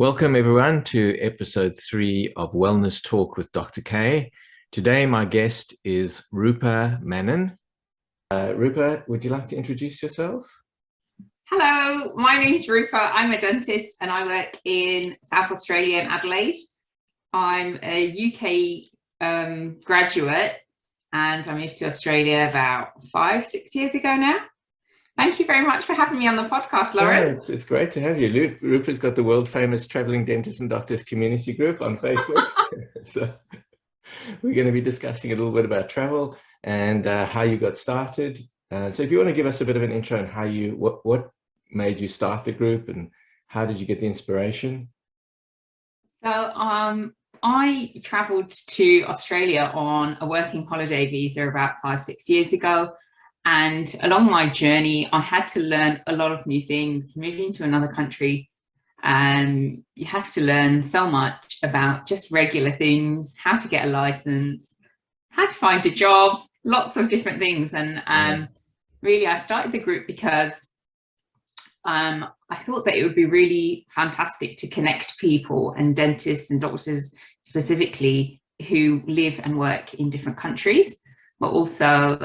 Welcome, everyone, to episode 3 of Wellness Talk with Dr. K. Today, my guest is Rupa Mannan. Rupa, would you like to introduce yourself? Hello, my name's Rupa. I'm a dentist and I work in South Australia in Adelaide. I'm a UK graduate and I moved to Australia about 5-6 years ago now. Thank you very much for having me on the podcast, Lawrence. It's great to have you. Rupa's got the world famous Traveling Dentists and Doctors community group on Facebook. So we're going to be discussing a little bit about travel and how you got started. So if you want to give us a bit of an intro on how what made you start the group and how did you get the inspiration? So I travelled to Australia on a working holiday visa about 5-6 years ago. And along my journey, I had to learn a lot of new things. Moving to another country, you have to learn so much about just regular things, how to get a license, how to find a job, lots of different things. And really, I started the group because I thought that it would be really fantastic to connect people and dentists and doctors specifically who live and work in different countries. But also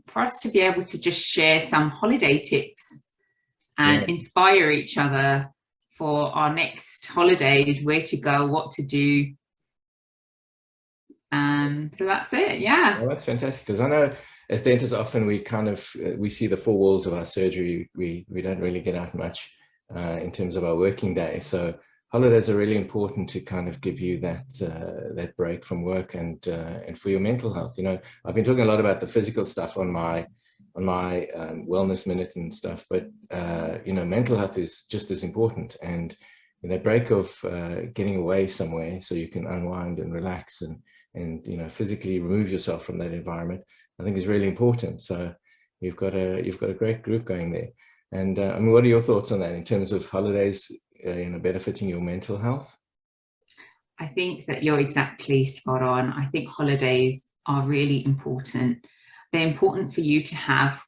for us to be able to just share some holiday tips and inspire each other for our next holidays, where to go, what to do. So that's it, yeah. Well, that's fantastic, because I know as dentists often we see the four walls of our surgery. We don't really get out much in terms of our working day. So holidays are really important to kind of give you that break from work and for your mental health. You know, I've been talking a lot about the physical stuff on my wellness minute and stuff, but you know, mental health is just as important. And that break of getting away somewhere so you can unwind and relax and you know, physically remove yourself from that environment, I think is really important. So you've got a great group going there. And I mean, what are your thoughts on that in terms of holidays? You know, benefiting your mental health? I think that you're exactly spot on. I think holidays are really important. They're important for you to have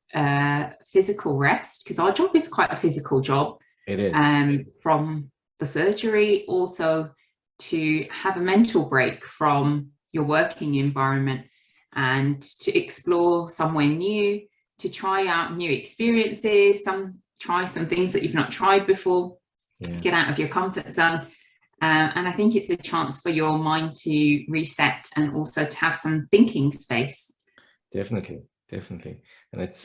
physical rest, because our job is quite a physical job. It is. From the surgery, also to have a mental break from your working environment and to explore somewhere new, to try out new experiences, try some things that you've not tried before. Get out of your comfort zone, and I think it's a chance for your mind to reset and also to have some thinking space. Definitely, and it's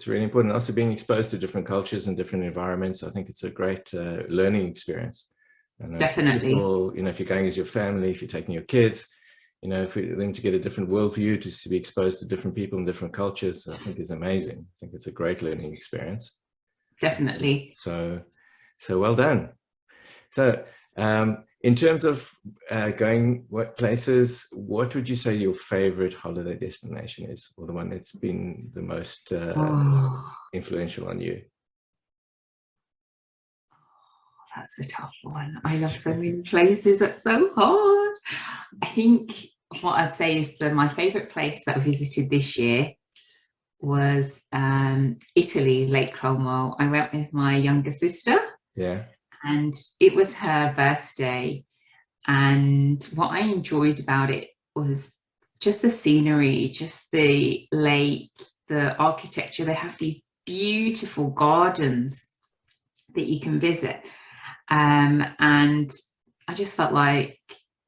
really important. Also, being exposed to different cultures and different environments, I think it's a great learning experience. And definitely, you know, if you're going as your family, if you're taking your kids, you know, if we then to get a different worldview, to be exposed to different people and different cultures, I think is amazing. I think it's a great learning experience. Definitely. So well done. So in terms of going places, what would you say your favorite holiday destination is, or the one that's been the most influential on you? That's a tough one. I love so many places. It's so hard. I think what I'd say is that my favorite place that I visited this year was Italy, Lake Como. I went with my younger sister. Yeah. And it was her birthday. And what I enjoyed about it was just the scenery, just the lake, the architecture. They have these beautiful gardens that you can visit. And I just felt like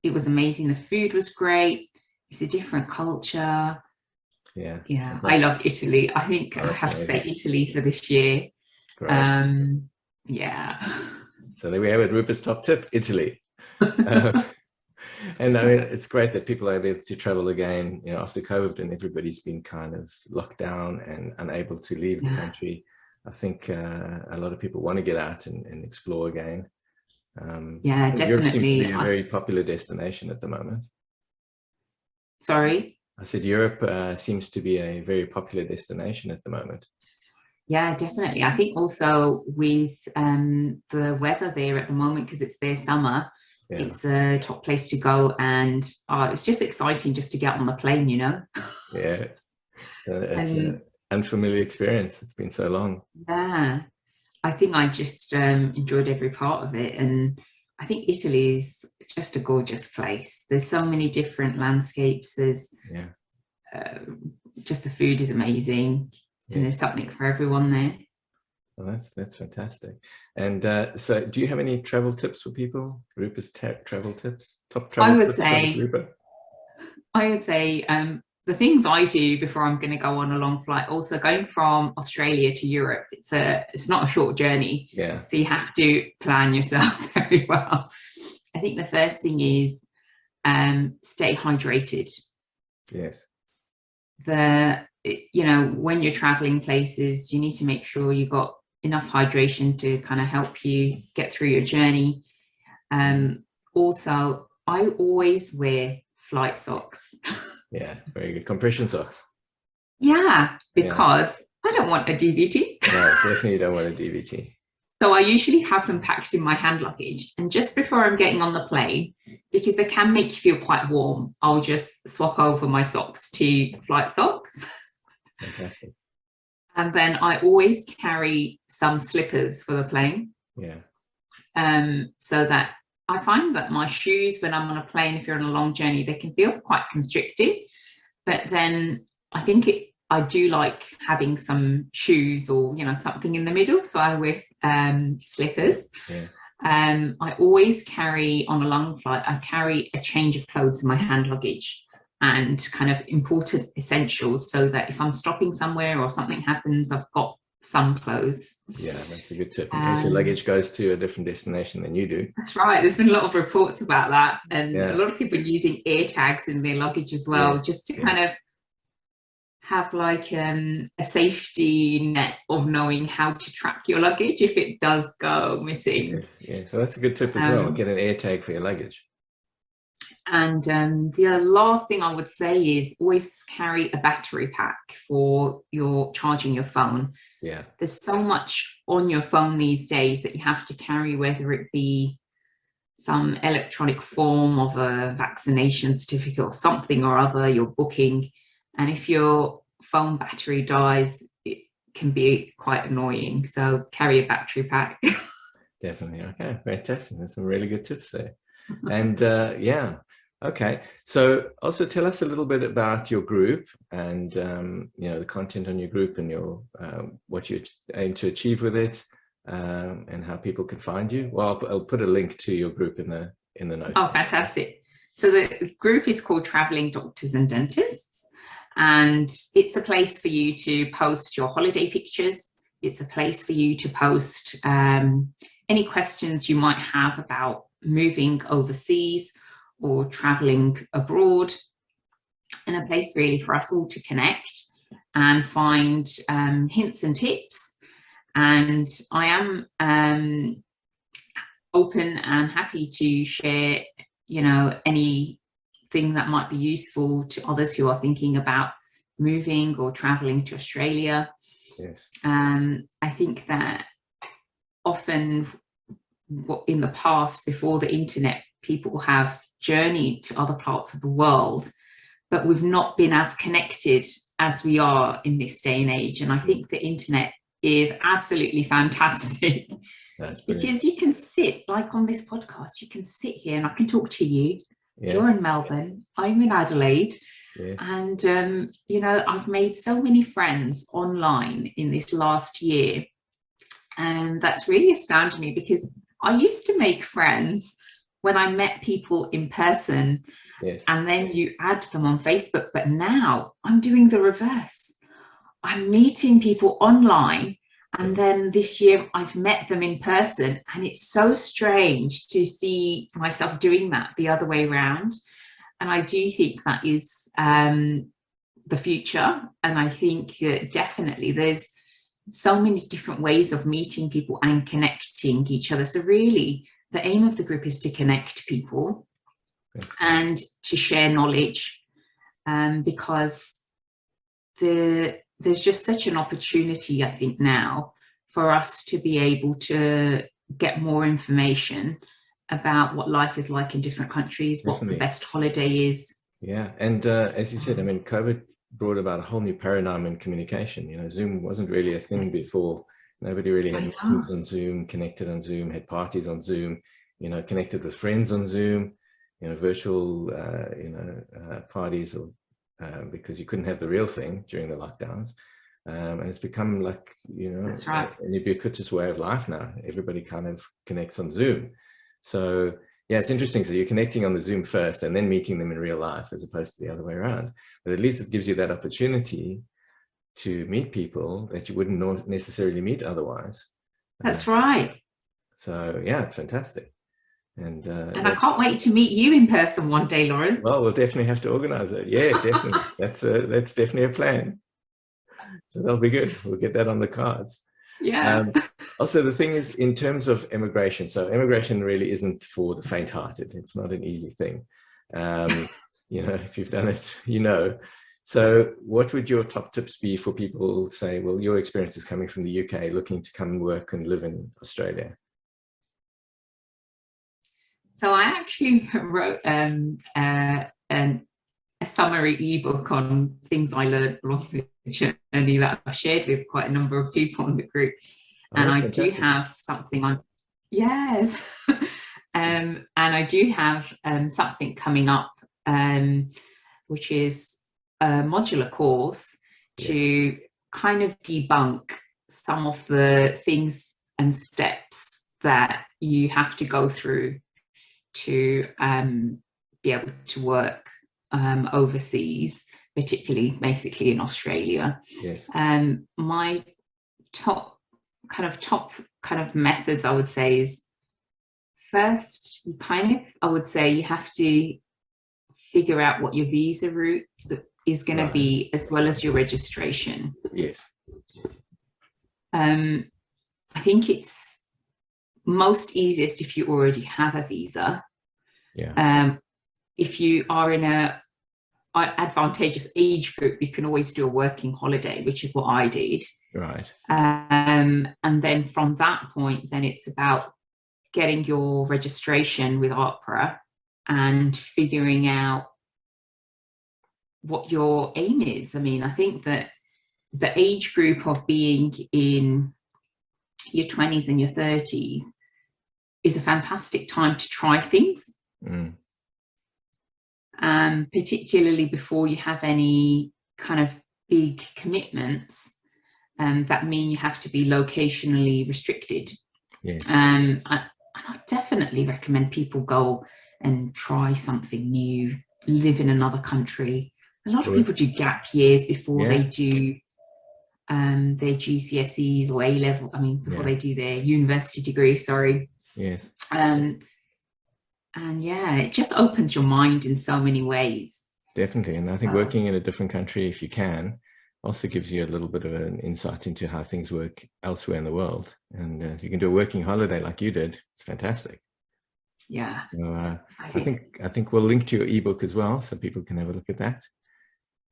it was amazing. The food was great. It's a different culture. Yeah. I love Italy. I think I have to say Italy for this year. Great. Yeah. So there we have it, Rupa's top tip, Italy. And I mean, it's great that people are able to travel again, you know, after COVID, and everybody's been kind of locked down and unable to leave the country. I think a lot of people want to get out and explore again. Yeah, definitely. Europe seems to be a very popular destination at the moment. Sorry? I said Europe seems to be a very popular destination at the moment. Yeah, definitely. I think also with the weather there at the moment, because it's their summer, it's a top place to go, and it's just exciting just to get on the plane, you know. Yeah, so it's an unfamiliar experience. It's been so long. Yeah, I think I just enjoyed every part of it, and I think Italy is just a gorgeous place. There's so many different landscapes. There's just the food is amazing, and there's something for everyone there. Well, that's fantastic. And so do you have any travel tips for people? Rupa's travel tips? Top travel tips for Rupa? I would say the things I do before I'm going to go on a long flight, also going from Australia to Europe, it's not a short journey. Yeah. So you have to plan yourself very well. I think the first thing is stay hydrated. Yes. You know, when you're traveling places, you need to make sure you've got enough hydration to kind of help you get through your journey. Also, I always wear flight socks. Yeah, very good. Compression socks. Yeah, because I don't want a DVT. No, definitely don't want a DVT. So I usually have them packed in my hand luggage. And just before I'm getting on the plane, because they can make you feel quite warm, I'll just swap over my socks to flight socks. Fantastic. And then I always carry some slippers for the plane. Yeah. So that I find that my shoes, when I'm on a plane, if you're on a long journey, they can feel quite constricted. But then I think I do like having some shoes or, you know, something in the middle. So I wear slippers. Yeah. I always carry, on a long flight, I carry a change of clothes in my hand luggage and kind of important essentials, so that if I'm stopping somewhere or something happens, I've got some clothes. Yeah, that's a good tip. In case your luggage goes to a different destination than you do. That's right. There's been a lot of reports about that, and a lot of people using air tags in their luggage as well, just to kind of have like a safety net of knowing how to track your luggage if it does go missing. Yes, yeah. So that's a good tip as well. Get an air tag for your luggage. And the last thing I would say is always carry a battery pack for your charging your phone. Yeah. There's so much on your phone these days that you have to carry, whether it be some electronic form of a vaccination certificate or something or other you're booking. And if your phone battery dies, it can be quite annoying. So carry a battery pack. Definitely. Okay, fantastic. There's some really good tips there. And yeah. Okay, so also tell us a little bit about your group and you know, the content on your group and your what you aim to achieve with it, and how people can find you. Well, I'll put a link to your group in the notes. Oh, fantastic! So the group is called Traveling Doctors and Dentists, and it's a place for you to post your holiday pictures. It's a place for you to post any questions you might have about moving overseas or traveling abroad, and a place really for us all to connect and find hints and tips. And I am open and happy to share, you know, anything that might be useful to others who are thinking about moving or traveling to Australia. Yes. I think that often in the past, before the internet, people have journeyed to other parts of the world, but we've not been as connected as we are in this day and age. And I think the internet is absolutely fantastic. That's because you can sit, like on this podcast, you can sit here and I can talk to you. You're in Melbourne, I'm in Adelaide. And you know, I've made so many friends online in this last year, and that's really astounded me, because I used to make friends when I met people in person, and then you add them on Facebook. But now I'm doing the reverse. I'm meeting people online, and then this year I've met them in person, and it's so strange to see myself doing that the other way around. And I do think that is the future. And I think that definitely there's so many different ways of meeting people and connecting each other. So really, the aim of the group is to connect people and to share knowledge, because there's just such an opportunity, I think, now for us to be able to get more information about what life is like in different countries, what the best holiday is. Yeah, and as you said, I mean, COVID brought about a whole new paradigm in communication. You know, Zoom wasn't really a thing before. Nobody really had meetings on Zoom, connected on Zoom, had parties on Zoom. connected with friends on Zoom, virtual, parties, or because you couldn't have the real thing during the lockdowns. And it's become like, That's right. an ubiquitous way of life now. Everybody kind of connects on Zoom. So yeah, it's interesting. So you're connecting on the Zoom first and then meeting them in real life, as opposed to the other way around. But at least it gives you that opportunity to meet people that you wouldn't necessarily meet otherwise. That's right. So yeah, it's fantastic. And I can't wait to meet you in person one day, Lawrence. Well, we'll definitely have to organize it. Yeah, definitely. That's definitely a plan. So that'll be good. We'll get that on the cards. Yeah. Also, the thing is, in terms of immigration, so immigration really isn't for the faint-hearted. It's not an easy thing. If you've done it, So what would your top tips be for people, say, well, your experience is coming from the UK, looking to come and work and live in Australia? So I actually wrote a summary ebook on things I learned along the journey that I've shared with quite a number of people in the group. And I do have something on, yes. And I do have something coming up, which is a modular course to kind of debunk some of the things and steps that you have to go through to be able to work overseas, particularly basically in Australia. Yes. My top kind of methods, I would say, is first, I would say you have to figure out what your visa route is going to be, as well as your registration. Yes. I think it's most easiest if you already have a visa. Yeah. If you are in a advantageous age group, you can always do a working holiday, which is what I did. Right. And then from that point, then it's about getting your registration with opera and figuring out what your aim is. I mean, I think that the age group of being in your 20s and your 30s is a fantastic time to try things. Particularly before you have any kind of big commitments that mean you have to be locationally restricted. Yes. I definitely recommend people go and try something new, live in another country. A lot of people do gap years before they do their GCSEs or A-level, before they do their university degree, sorry. Yes. And it just opens your mind in so many ways. Definitely. And I think working in a different country, if you can, also gives you a little bit of an insight into how things work elsewhere in the world. And you can do a working holiday like you did. It's fantastic. Yeah. So I think we'll link to your ebook as well, so people can have a look at that.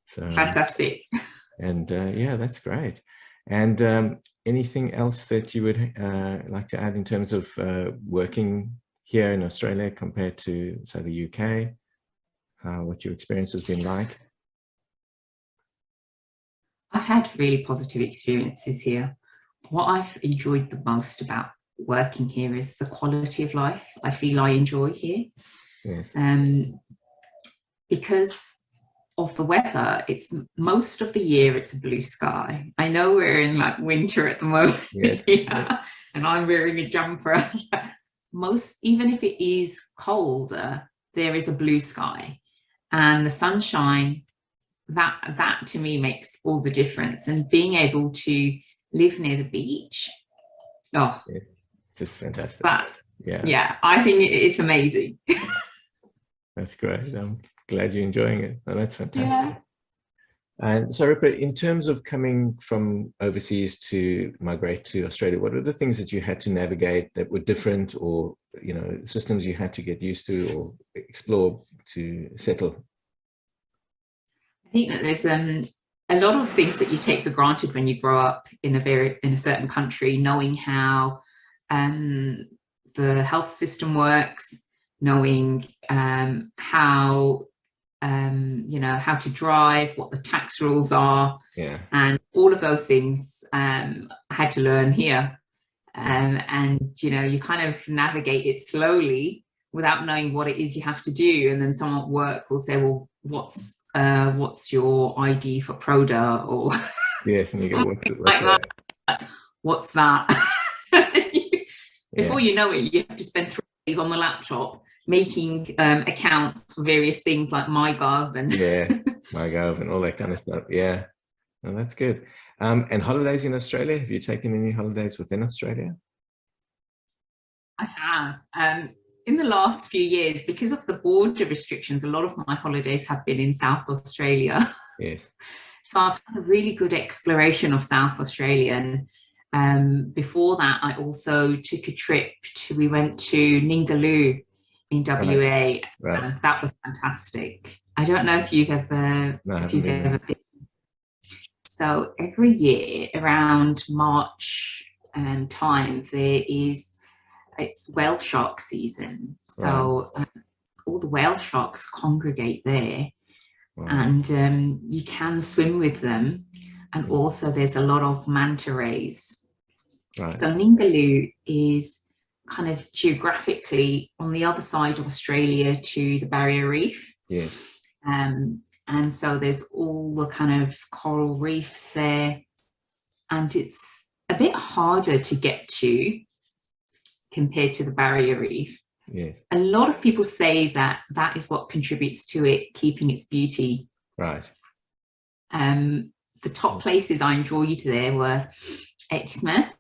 So fantastic. And that's great. And anything else that you would like to add in terms of working here in Australia compared to, say, the UK? What your experience has been like? I've had really positive experiences here. What I've enjoyed the most about working here is the quality of life I feel I enjoy here. Yes. Because of the weather, it's most of the year it's a blue sky. I know we're in like winter at the moment. Yes. Yes. And I'm wearing a jumper. Even if it is colder, there is a blue sky, and the sunshine, that to me makes all the difference. And being able to live near the beach, it's just fantastic. I think it's amazing. That's great. I'm glad you're enjoying it. Oh, that's fantastic. Yeah. And so, Rupa, in terms of coming from overseas to migrate to Australia, what are the things that you had to navigate that were different, or systems you had to get used to or explore to settle? I think that there's a lot of things that you take for granted when you grow up in a certain country, knowing how the health system works, knowing how to drive, what the tax rules are, and all of those things I had to learn here. And you kind of navigate it slowly without knowing what it is you have to do. And then someone at work will say, well, what's your ID for Proda, or yes, and you go, what's like that? What's that? Before Yeah. you know it, you have to spend 3 days on the laptop making accounts for various things like MyGov and MyGov and all that kind of stuff. Yeah, well, that's good. And holidays in Australia, have you taken any holidays within Australia? I have. In the last few years, because of the border restrictions, a lot of my holidays have been in South Australia. Yes. So I've had a really good exploration of South Australia. And before that, I also took a trip we went to Ningaloo in WA. Right. And that was fantastic. I don't know if you've ever, been. So every year around March time, it's whale shark season. So all the whale sharks congregate there. Wow. And you can swim with them. And also there's a lot of manta rays. Right. So Ningaloo is kind of geographically on the other side of Australia to the Barrier Reef. Yes. And so there's all the kind of coral reefs there. And it's a bit harder to get to compared to the Barrier Reef. Yes. A lot of people say that is what contributes to it keeping its beauty. Right. The top places I enjoyed there were Exmouth,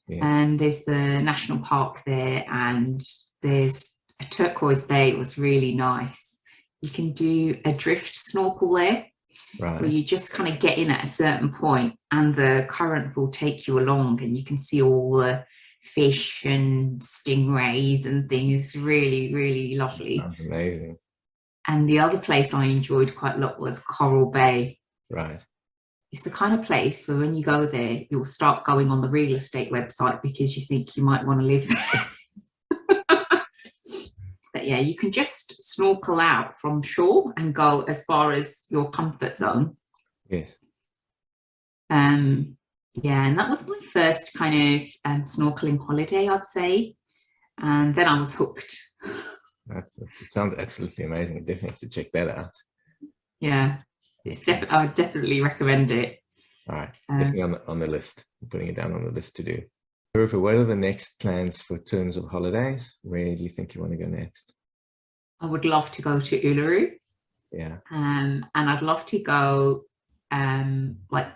and there's the national park there, and there's a turquoise bay. It was really nice. You can do a drift snorkel there, where you just kind of get in at a certain point and the current will take you along and you can see all the fish and stingrays and things. Really, really lovely. That's amazing. And the other place I enjoyed quite a lot was Coral Bay. Right. It's the kind of place where when you go there, you'll start going on the real estate website because you think you might want to live there. But yeah, you can just snorkel out from shore and go as far as your comfort zone. Yes. Yeah, and that was my first kind of snorkeling holiday, I'd say. And then I was hooked. It sounds absolutely amazing. Definitely have to check that out. Yeah, it's I definitely recommend it. All right, definitely on the list. I'm putting it down on the list to do. Rupa, what are the next plans for terms of holidays? Where do you think you want to go next? I would love to go to Uluru. Yeah. And I'd love to go like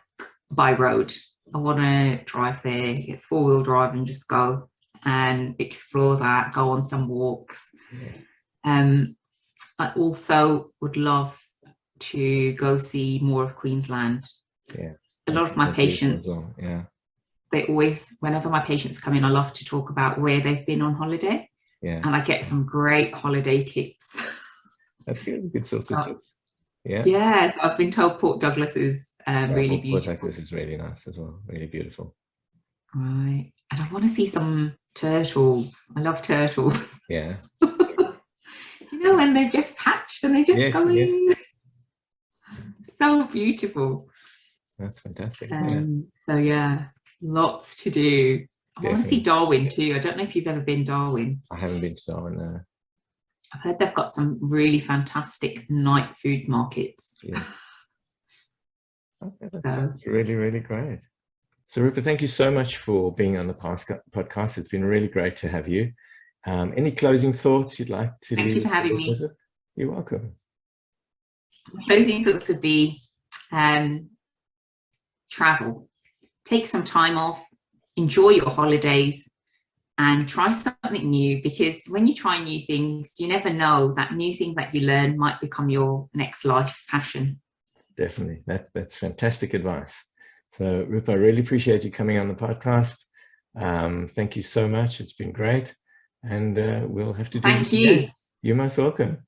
by road. I want to drive there, get 4-wheel drive and just go and explore that, go on some walks. Yes. I also would love to go see more of Queensland. Yeah. A lot of my patients, they always, whenever my patients come in, I love to talk about where they've been on holiday. Yeah. And I get some great holiday tips. That's good. Good source of tips. Yeah. Yes, I've been told Port Douglas is really beautiful. Port Douglas is really nice as well. Really beautiful. Right. And I want to see some turtles. I love turtles. Yeah. You know, when they're just hatched and they just go in. Yes. So beautiful. That's fantastic. So yeah, lots to do. I want to see Darwin too. I don't know if you've ever been Darwin. I haven't been to Darwin, no. I've heard they've got some really fantastic night food markets. Yeah. Okay, that sounds really, really great. So Rupa, thank you so much for being on the podcast. It's been really great to have you. Any closing thoughts you'd like to leave? Thank you for having me. You're welcome. Closing thoughts would be travel. Take some time off, enjoy your holidays, and try something new, because when you try new things, you never know, that new thing that you learn might become your next life passion. Definitely. That's fantastic advice. So Rupa, I really appreciate you coming on the podcast. Thank you so much. It's been great. And we'll have to do Thank you. Again. You're most welcome.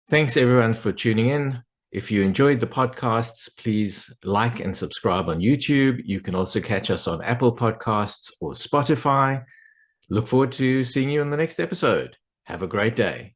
Thanks everyone for tuning in. If you enjoyed the podcasts, please like and subscribe on YouTube. You can also catch us on Apple Podcasts or Spotify. Look forward to seeing you in the next episode. Have a great day.